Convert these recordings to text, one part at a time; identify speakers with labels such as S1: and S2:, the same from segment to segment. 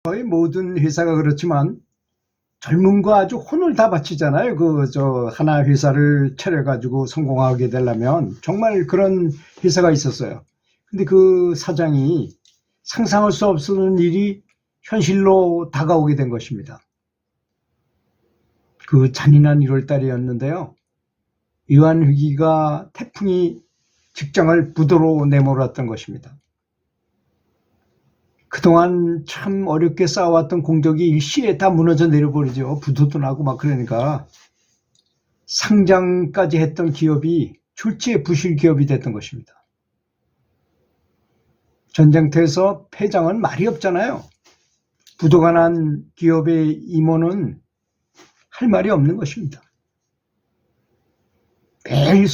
S1: 거의 모든 회사가 그렇지만 젊은 거 아주 혼을 다 바치잖아요. 하나 회사를 차려가지고 성공하게 되려면 정말 그런 회사가 있었어요. 근데 그 사장이 상상할 수 없는 일이 현실로 다가오게 된 것입니다. 그 잔인한 1월 달이었는데요. 이완휘기가 태풍이 직장을 부도로 내몰았던 것입니다. 그동안 참 어렵게 쌓아왔던 공적이 일시에 다 무너져 내려버리죠. 부도도 나고 막 그러니까 상장까지 했던 기업이 졸지에 부실 기업이 됐던 것입니다. 전쟁터에서 패장은 말이 없잖아요. 부도가 난 기업의 임원은 할 말이 없는 것입니다. 매일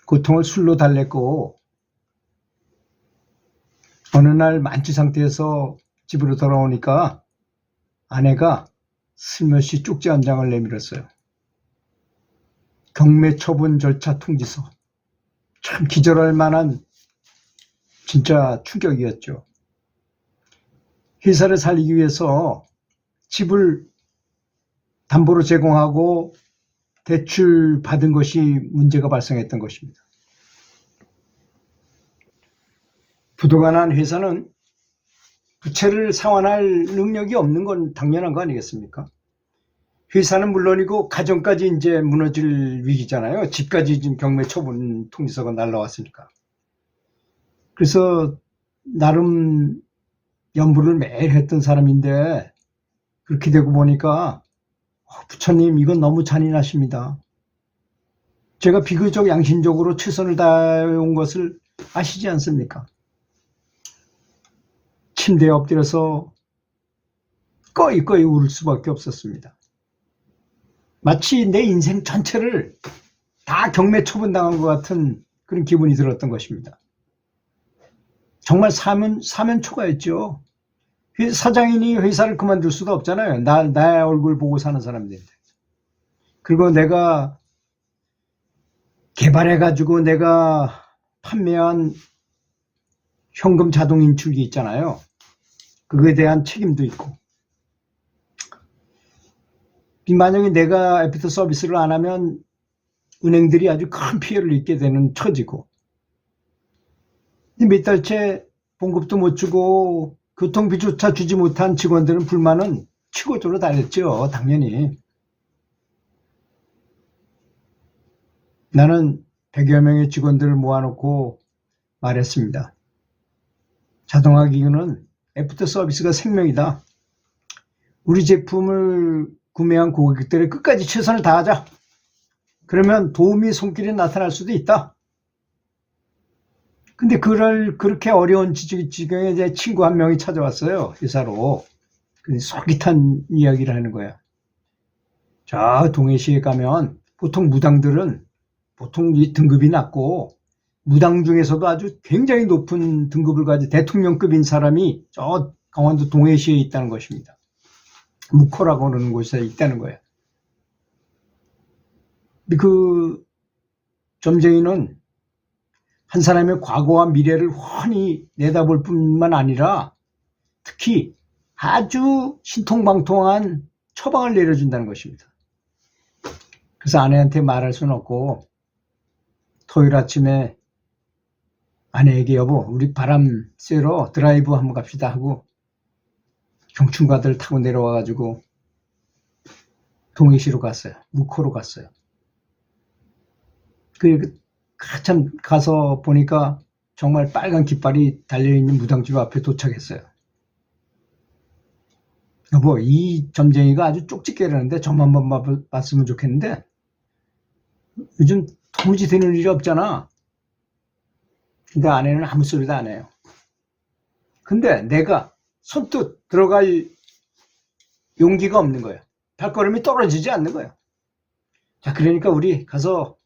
S1: 고통을 술로 달랬고 어느 날 만취 상태에서 집으로 돌아오니까 아내가 슬며시 쪽지 한 장을 내밀었어요. 경매 처분 절차 통지서. 참 기절할 만한 진짜 충격이었죠. 회사를 살리기 위해서 집을 담보로 제공하고 대출 받은 것이 문제가 발생했던 것입니다. 부도가 난 회사는 부채를 상환할 능력이 없는 건 당연한 거 아니겠습니까? 회사는 물론이고 가정까지 이제 무너질 위기잖아요. 집까지 지금 경매 처분 통지서가 날라왔으니까. 그래서 나름 연부를 매일 했던 사람인데 그렇게 되고 보니까 부처님 이건 너무 잔인하십니다. 제가 비교적 양심적으로 최선을 다해온 것을 아시지 않습니까? 침대에 엎드려서 꺼이꺼이 울 수밖에 없었습니다. 마치 내 인생 전체를 다 경매 처분당한 것 같은 그런 기분이 들었던 것입니다. 정말 사면 초가였죠. 사장이니 회사를 그만둘 수도 없잖아요. 나의 얼굴 보고 사는 사람들인데. 그리고 내가 개발해가지고 내가 판매한 현금 자동 인출기 있잖아요. 그거에 대한 책임도 있고. 만약에 내가 애프터 서비스를 안 하면 은행들이 아주 큰 피해를 입게 되는 처지고. 몇 달째 봉급도 못 주고 교통비조차 주지 못한 직원들은 불만은 치고들어 다녔죠. 당연히. 나는 100여 명의 직원들을 모아놓고 말했습니다. 자동화 기구는 애프터 서비스가 생명이다. 우리 제품을 구매한 고객들의 끝까지 최선을 다하자. 그러면 도움이 손길이 나타날 수도 있다. 근데 그렇게 어려운 지경에 제 친구 한 명이 찾아왔어요. 회사로. 솔깃한 이야기를 하는 거야. 저 동해시에 가면 보통 무당들은 보통 이 등급이 낮고 무당 중에서도 아주 굉장히 높은 등급을 가진 대통령급인 사람이 저 강원도 동해시에 있다는 것입니다. 묵호라고 하는 곳에 있다는 거예요. 그 점쟁이는 한 사람의 과거와 미래를 훤히 내다볼 뿐만 아니라 특히 아주 신통방통한 처방을 내려준다는 것입니다. 그래서 아내한테 말할 수는 없고 토요일 아침에 아내에게 여보 우리 바람 쐬러 드라이브 한번 갑시다 하고 경춘가들 타고 내려와가지고 동해시로 갔어요. 묵호로 갔어요. 한참 가서 보니까 정말 빨간 깃발이 달려있는 무당집 앞에 도착했어요. 여보 이 점쟁이가 아주 쪽집게라는데 좀 한번 봤으면 좋겠는데 요즘 도무지 되는 일이 없잖아. 근데 아내는 아무 소리도 안 해요. 근데 내가 손뜻 들어갈 용기가 없는 거예요. 발걸음이 떨어지지 않는 거예요. 자, 그러니까 우리 가서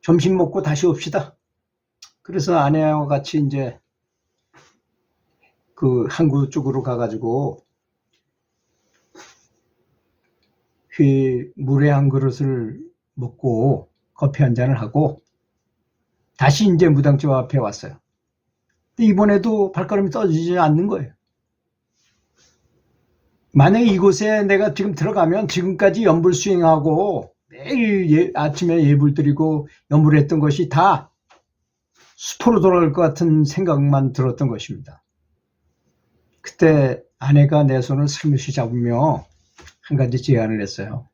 S1: 점심 먹고 다시 옵시다. 그래서 아내와 같이 이제 그 항구 쪽으로 가가지고 물에 한 그릇을 먹고 커피 한 잔을 하고 다시 이제 무당집 앞에 왔어요. 이번에도 발걸음이 떨어지지 않는 거예요. 만약에 이곳에 내가 지금 들어가면 지금까지 연불 수행하고 매일 아침에 예불 드리고 연불 했던 것이 다 수포로 돌아갈 것 같은 생각만 들었던 것입니다. 그때 아내가 내 손을 살며시 잡으며 한 가지 제안을 했어요.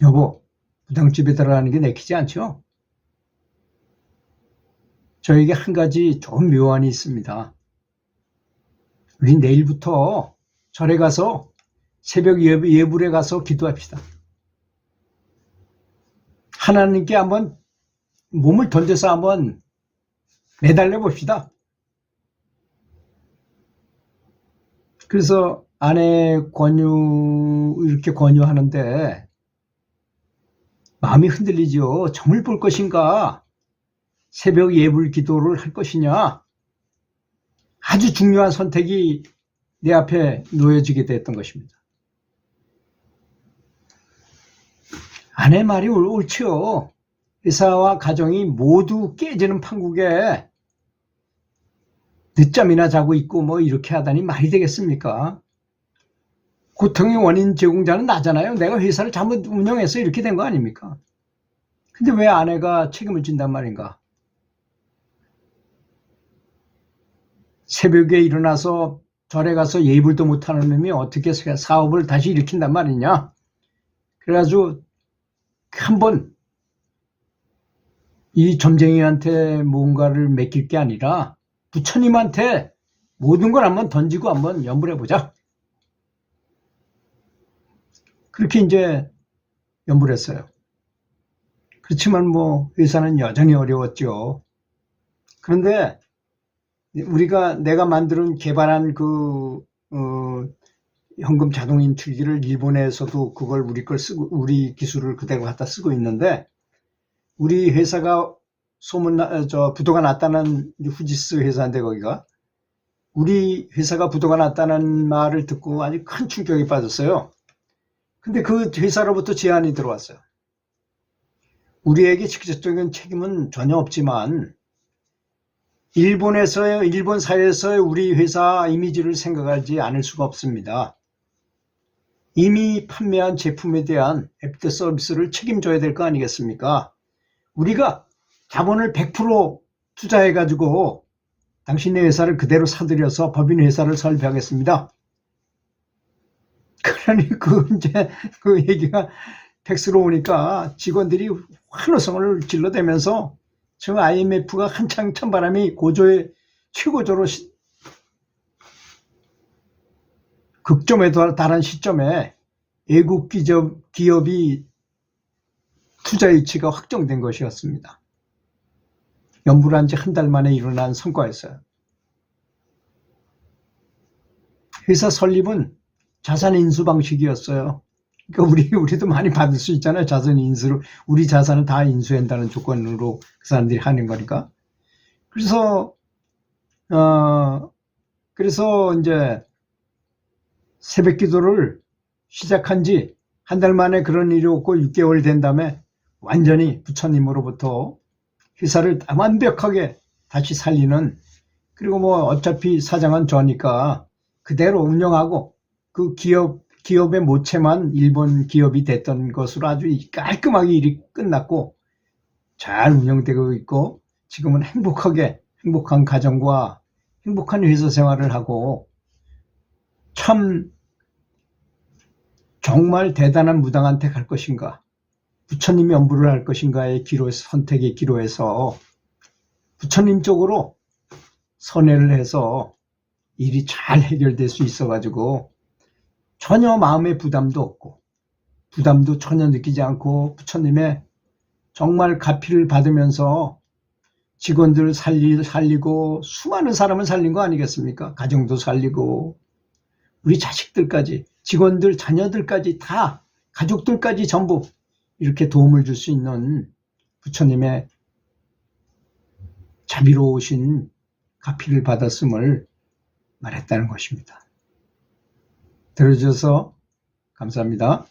S1: 여보, 무당집에 들어가는 게 내키지 않죠? 저에게 한 가지 좋은 묘안이 있습니다. 우리 내일부터 절에 가서 새벽 예불에 가서 기도합시다. 하나님께 한번 몸을 던져서 한번 매달려 봅시다. 그래서 아내 이렇게 권유하는데 마음이 흔들리죠. 점을 볼 것인가? 새벽 예불 기도를 할 것이냐? 아주 중요한 선택이 내 앞에 놓여지게 됐던 것입니다. 아내 말이 옳지요. 회사와 가정이 모두 깨지는 판국에 늦잠이나 자고 있고 뭐 이렇게 하다니 말이 되겠습니까? 고통의 원인 제공자는 나잖아요. 내가 회사를 잘못 운영해서 이렇게 된 거 아닙니까? 근데 왜 아내가 책임을 진단 말인가? 새벽에 일어나서 절에 가서 예불도 못하는 놈이 어떻게 사업을 다시 일으킨단 말이냐? 그래가지고 한번 이 점쟁이한테 뭔가를 맡길 게 아니라 부처님한테 모든 걸 한번 던지고 한번 연불해보자. 그렇게 이제 연불했어요. 그렇지만 뭐 회사는 여전히 어려웠죠. 그런데 내가 만든 개발한 현금 자동 인출기를 일본에서도 그걸 우리 기술을 그대로 갖다 쓰고 있는데, 우리 회사가 부도가 났다는 후지스 회사인데, 거기가 우리 회사가 부도가 났다는 말을 듣고 아주 큰 충격에 빠졌어요. 근데 그 회사로부터 제안이 들어왔어요. 우리에게 직접적인 책임은 전혀 없지만 일본 사회에서의 우리 회사 이미지를 생각하지 않을 수가 없습니다. 이미 판매한 제품에 대한 애프터 서비스를 책임져야 될 거 아니겠습니까? 우리가 자본을 100% 투자해가지고 당신의 회사를 그대로 사들여서 법인 회사를 설립하겠습니다. 그러니 그 얘기가 팩스로 오니까 직원들이 환호성을 질러대면서 지금 IMF가 한창 찬바람이 최고조로 극점에 달한 시점에 외국 기업이 투자 유치가 확정된 것이었습니다. 연불한 지 한 달 만에 일어난 성과였어요. 회사 설립은 자산 인수 방식이었어요. 그러니까 우리도 많이 받을 수 있잖아요. 자산 인수를, 우리 자산을 다 인수한다는 조건으로 그 사람들이 하는 거니까. 그래서 이제 새벽 기도를 시작한 지 한 달 만에 그런 일이 없고 6개월 된 다음에 완전히 부처님으로부터 회사를 완벽하게 다시 살리는, 그리고 뭐 어차피 사장은 저니까 그대로 운영하고 그 기업의 모체만 일본 기업이 됐던 것으로 아주 깔끔하게 일이 끝났고 잘 운영되고 있고, 지금은 행복한 가정과 행복한 회사 생활을 하고, 참 정말 대단한 무당한테 갈 것인가, 부처님 연불을 할 것인가의 선택의 기로에서 부처님 쪽으로 선회를 해서 일이 잘 해결될 수 있어가지고 전혀 마음의 부담도 없고 부담도 전혀 느끼지 않고 부처님의 정말 가피를 받으면서 직원들 살리고 수많은 사람을 살린 거 아니겠습니까? 가정도 살리고 우리 자식들까지, 직원들 자녀들까지 다, 가족들까지 전부 이렇게 도움을 줄 수 있는 부처님의 자비로우신 가피를 받았음을 말했다는 것입니다. 들어주셔서 감사합니다.